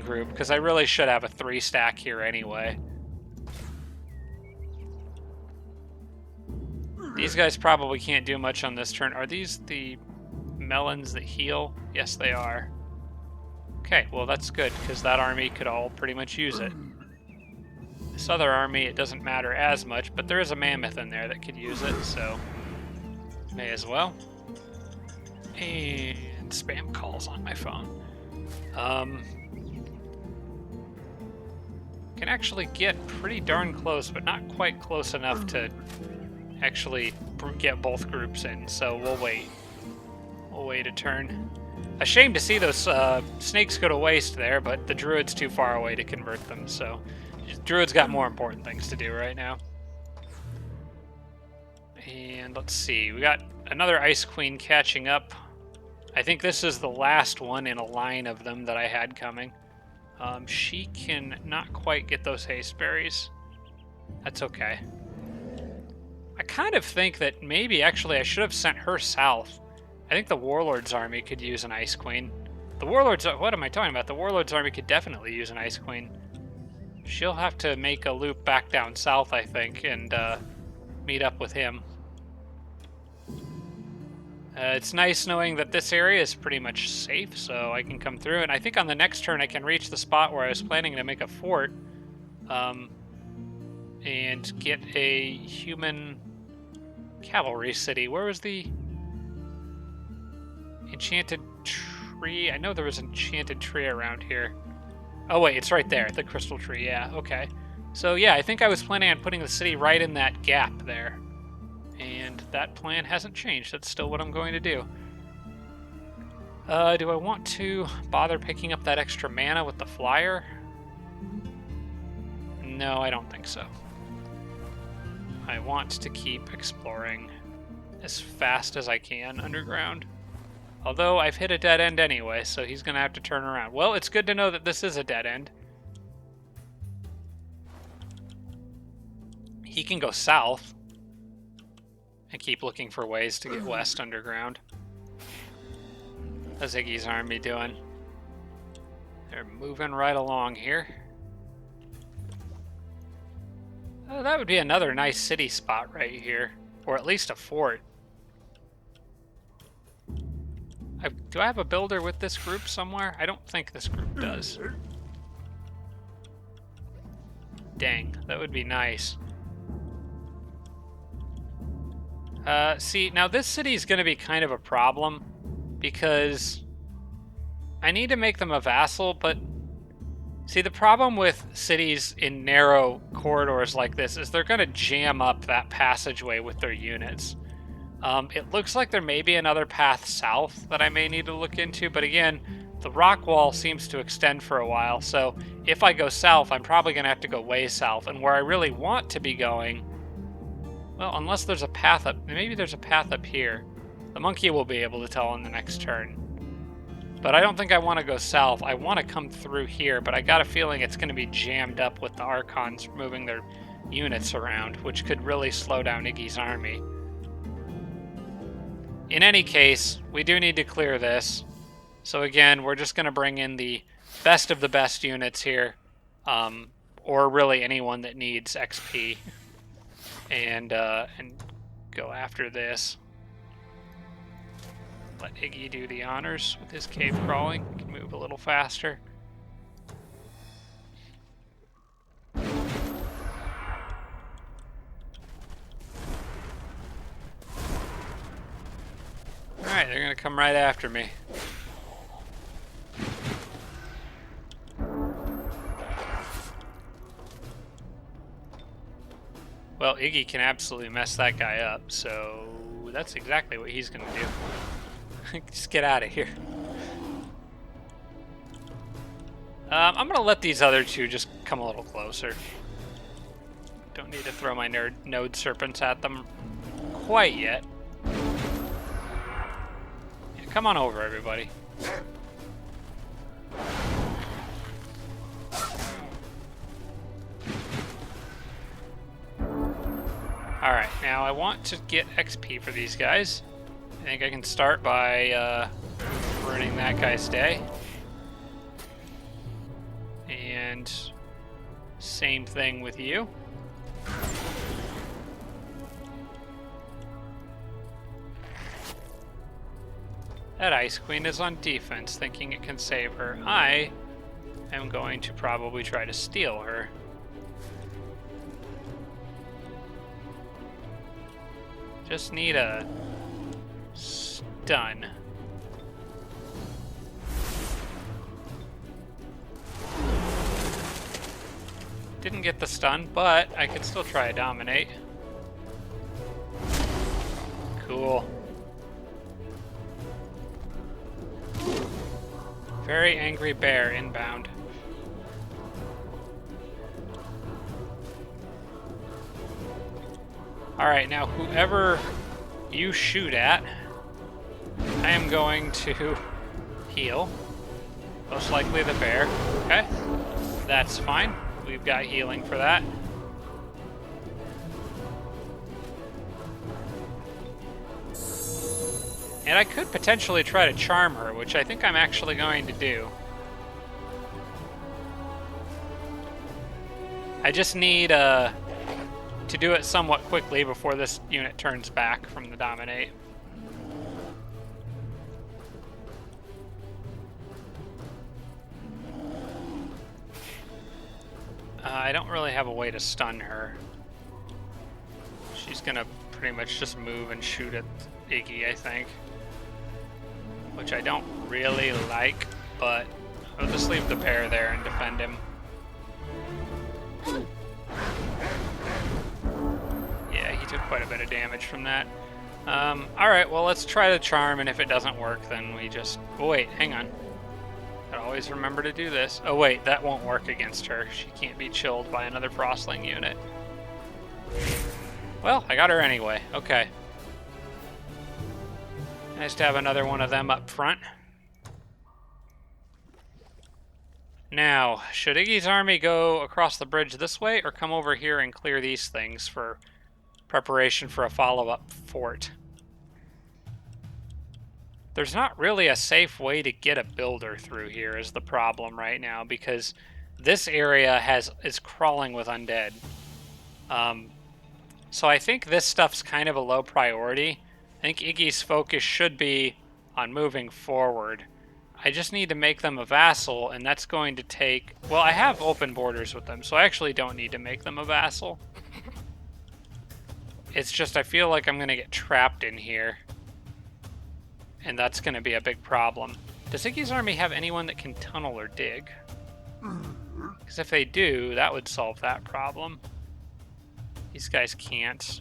group, because I really should have a 3-stack here anyway. These guys probably can't do much on this turn. Are these the melons that heal? Yes, they are. Okay, well that's good, because that army could all pretty much use it. This other army, it doesn't matter as much, but there is a mammoth in there that could use it, so may as well. And spam calls on my phone. Can actually get pretty darn close, but not quite close enough to actually get both groups in, so we'll wait. We'll wait a turn. A shame to see those snakes go to waste there, but the druid's too far away to convert them, so druid's got more important things to do right now. And let's see, we got another Ice Queen catching up. I think this is the last one in a line of them that I had coming. She can not quite get those haste berries. That's okay. I kind of think that maybe actually I should have sent her south. I think the Warlord's army could use an Ice Queen. The Warlord's... What am I talking about? The Warlord's army could definitely use an Ice Queen. She'll have to make a loop back down south, I think, and meet up with him. It's nice knowing that this area is pretty much safe, so I can come through. And I think on the next turn I can reach the spot where I was planning to make a fort. And get a human cavalry city. Where was the enchanted tree? I know there was an enchanted tree around here. Oh wait, it's right there, the crystal tree, yeah, okay. So yeah, I think I was planning on putting the city right in that gap there. And that plan hasn't changed, that's still what I'm going to do. Do I want to bother picking up that extra mana with the flyer? No, I don't think so. I want to keep exploring as fast as I can underground. Although I've hit a dead end anyway, so he's going to have to turn around. Well, it's good to know that this is a dead end. He can go south and keep looking for ways to get west underground. How's Iggy's army doing? They're moving right along here. Oh, that would be another nice city spot right here. Or at least a fort. Do I have a builder with this group somewhere? I don't think this group does. Dang, that would be nice. See, now this city is going to be kind of a problem. Because I need to make them a vassal, but... See, the problem with cities in narrow corridors like this is they're going to jam up that passageway with their units. It looks like there may be another path south that I may need to look into, but again, the rock wall seems to extend for a while, so if I go south, I'm probably going to have to go way south, and where I really want to be going... Well, unless there's a path up... Maybe there's a path up here. The monkey will be able to tell on the next turn. But I don't think I want to go south. I want to come through here, but I got a feeling it's going to be jammed up with the Archons moving their units around, which could really slow down Iggy's army. In any case, we do need to clear this. So again, we're just going to bring in the best of the best units here, or really anyone that needs XP, and go after this. Let Iggy do the honors with his cave crawling. He can move a little faster. gonna come right after me. Well, Iggy can absolutely mess that guy up, so that's exactly what he's gonna do. Just get out of here. I'm gonna let these other two just come a little closer. Don't need to throw my node serpents at them quite yet. Yeah, come on over, everybody. Alright, now I want to get XP for these guys. I think I can start by ruining that guy's day. And same thing with you. That Ice Queen is on defense, thinking it can save her. I am going to probably try to steal her. Just need a stun. Didn't get the stun, but I could still try to dominate. Cool. Very angry bear inbound. Alright, now whoever you shoot at, I am going to heal. Most likely the bear. Okay, that's fine. We've got healing for that. And I could potentially try to charm her, which I think I'm actually going to do. I just need to do it somewhat quickly before this unit turns back from the dominate. I don't really have a way to stun her. She's gonna pretty much just move and shoot at Iggy, I think. Which I don't really like, but I'll just leave the bear there and defend him. Yeah, he took quite a bit of damage from that. Alright, well, let's try the charm, and if it doesn't work, then we just... Oh, wait, hang on. Gotta always remember to do this. Oh, wait, that won't work against her. She can't be chilled by another Frostling unit. Well, I got her anyway. Okay. Nice to have another one of them up front. Now, should Iggy's army go across the bridge this way, or come over here and clear these things for preparation for a follow-up fort? There's not really a safe way to get a builder through here is the problem right now, because this area is crawling with undead. So I think this stuff's kind of a low priority. I think Iggy's focus should be on moving forward. I just need to make them a vassal, and that's going to take... Well, I have open borders with them, so I actually don't need to make them a vassal. It's just I feel like I'm going to get trapped in here. And that's going to be a big problem. Does Iggy's army have anyone that can tunnel or dig? Because if they do, that would solve that problem. These guys can't.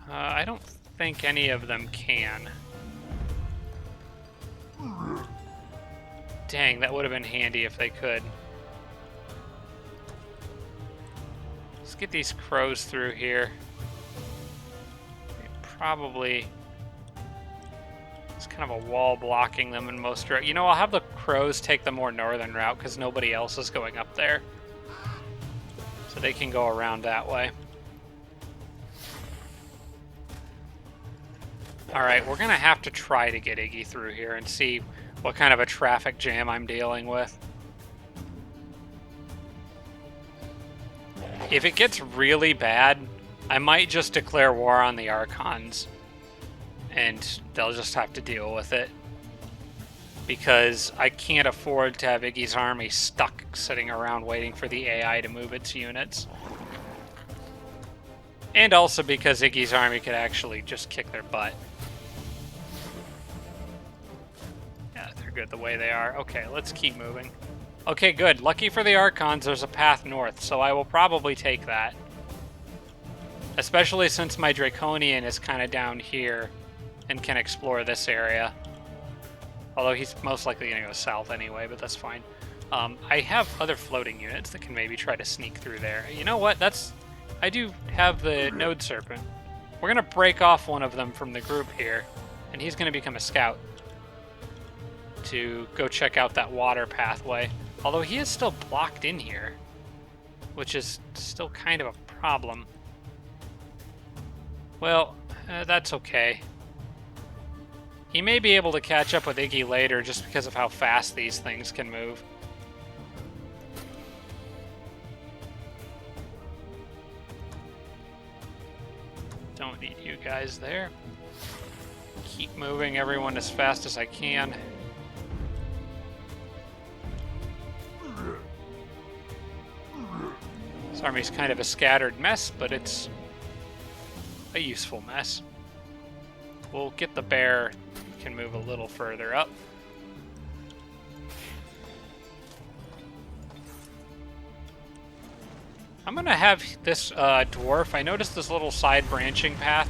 I don't think any of them can. Dang, that would have been handy if they could. Let's get these crows through here. Probably... It's kind of a wall blocking them in most... You know, I'll have the crows take the more northern route because nobody else is going up there. So they can go around that way. Alright, we're going to have to try to get Iggy through here and see what kind of a traffic jam I'm dealing with. If it gets really bad, I might just declare war on the Archons. And they'll just have to deal with it. Because I can't afford to have Iggy's army stuck sitting around waiting for the AI to move its units. And also because Iggy's army could actually just kick their butt. are good the way they are. Okay, let's keep moving. Okay, good. Lucky for the Archons, there's a path north, so I will probably take that. Especially since my Draconian is kind of down here and can explore this area. Although he's most likely going to go south anyway, but that's fine. I have other floating units that can maybe try to sneak through there. You know what? I do have the Node Serpent. We're going to break off one of them from the group here, and he's going to become a scout to go check out that water pathway. Although he is still blocked in here, which is still kind of a problem. Well, that's okay. He may be able to catch up with Iggy later just because of how fast these things can move. Don't need you guys there. Keep moving everyone as fast as I can. This army's kind of a scattered mess, but it's a useful mess. We'll get the bear, can move a little further up. I'm gonna have this dwarf. I noticed this little side branching path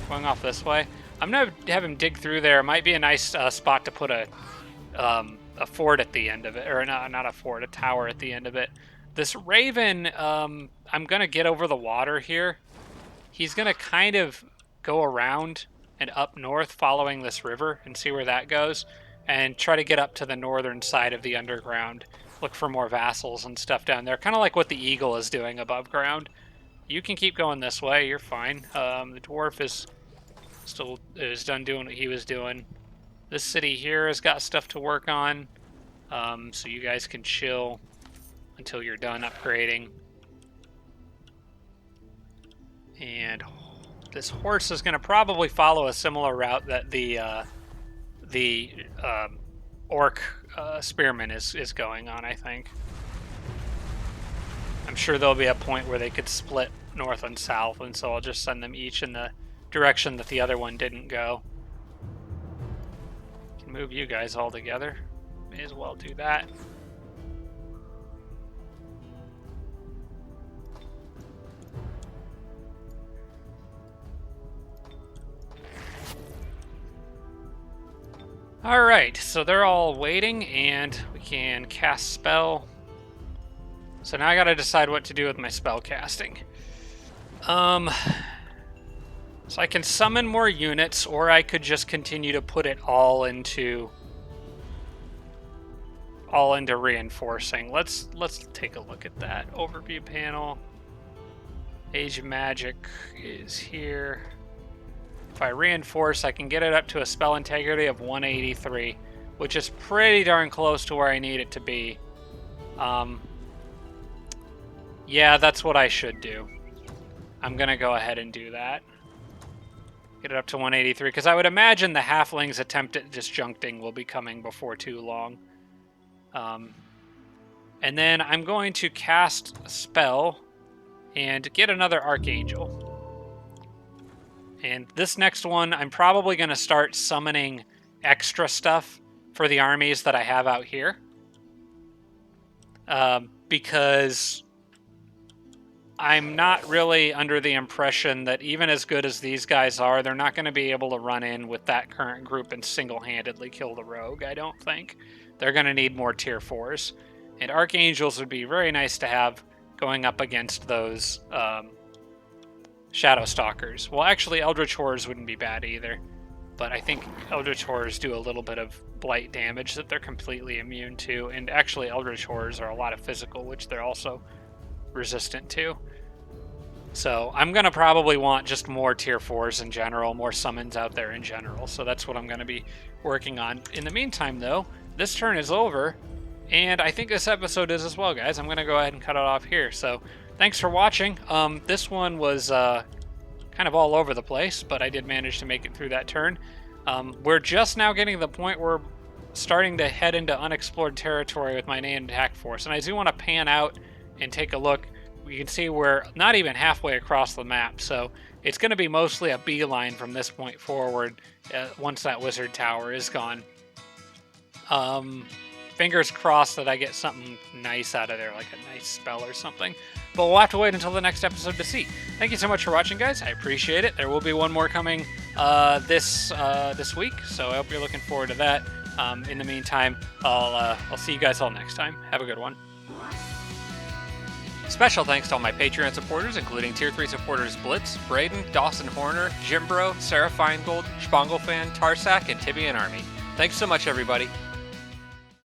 going off this way. I'm gonna have him dig through there. It might be a nice spot to put a fort at the end of it, or not a fort, a tower at the end of it. This raven, I'm gonna get over the water here. He's gonna kind of go around and up north following this river and see where that goes, and try to get up to the northern side of the underground. Look for more vassals and stuff down there, kind of like what the eagle is doing above ground. You can keep going this way, you're fine. The dwarf is done doing what he was doing. This city here has got stuff to work on, so you guys can chill until you're done upgrading. And this horse is going to probably follow a similar route that the orc spearman is going on, I think. I'm sure there'll be a point where they could split north and south, and so I'll just send them each in the direction that the other one didn't go. Can move you guys all together. May as well do that. Alright, so they're all waiting, and we can cast spell. So now I gotta decide what to do with my spell casting. So I can summon more units, or I could just continue to put it all into reinforcing. Let's take a look at that overview panel. Age of Magic is here. If I reinforce, I can get it up to a spell integrity of 183, which is pretty darn close to where I need it to be. Yeah, that's what I should do. I'm going to go ahead and do that. Get it up to 183, because I would imagine the halflings' attempt at disjuncting will be coming before too long. And then I'm going to cast a spell and get another Archangel. And this next one, I'm probably going to start summoning extra stuff for the armies that I have out here. Because I'm not really under the impression that even as good as these guys are, they're not going to be able to run in with that current group and single-handedly kill the rogue, I don't think. They're going to need more tier 4s. And Archangels would be very nice to have going up against those Shadow Stalkers. Well, actually, Eldritch Horrors wouldn't be bad either. But I think Eldritch Horrors do a little bit of blight damage that they're completely immune to. And actually, Eldritch Horrors are a lot of physical, which they're also resistant to. So I'm going to probably want just more tier 4s in general, more summons out there in general. So that's what I'm going to be working on. In the meantime, though, this turn is over. And I think this episode is as well, guys. I'm going to go ahead and cut it off here. So thanks for watching. This one was kind of all over the place, but I did manage to make it through that turn. We're just now getting to the point where we're starting to head into unexplored territory with my named attack force. And I do want to pan out and take a look. You can see we're not even halfway across the map, so it's going to be mostly a beeline from this point forward once that wizard tower is gone. Fingers crossed that I get something nice out of there, like a nice spell or something. But we'll have to wait until the next episode to see. Thank you so much for watching, guys. I appreciate it. There will be one more coming this week, so I hope you're looking forward to that. In the meantime, I'll see you guys all next time. Have a good one. Special thanks to all my Patreon supporters, including Tier 3 supporters Blitz, Braden, Dawson Horner, Jimbro, Sarah Feingold, Spanglefan, Tarsak, and Tibby and Army. Thanks so much, everybody.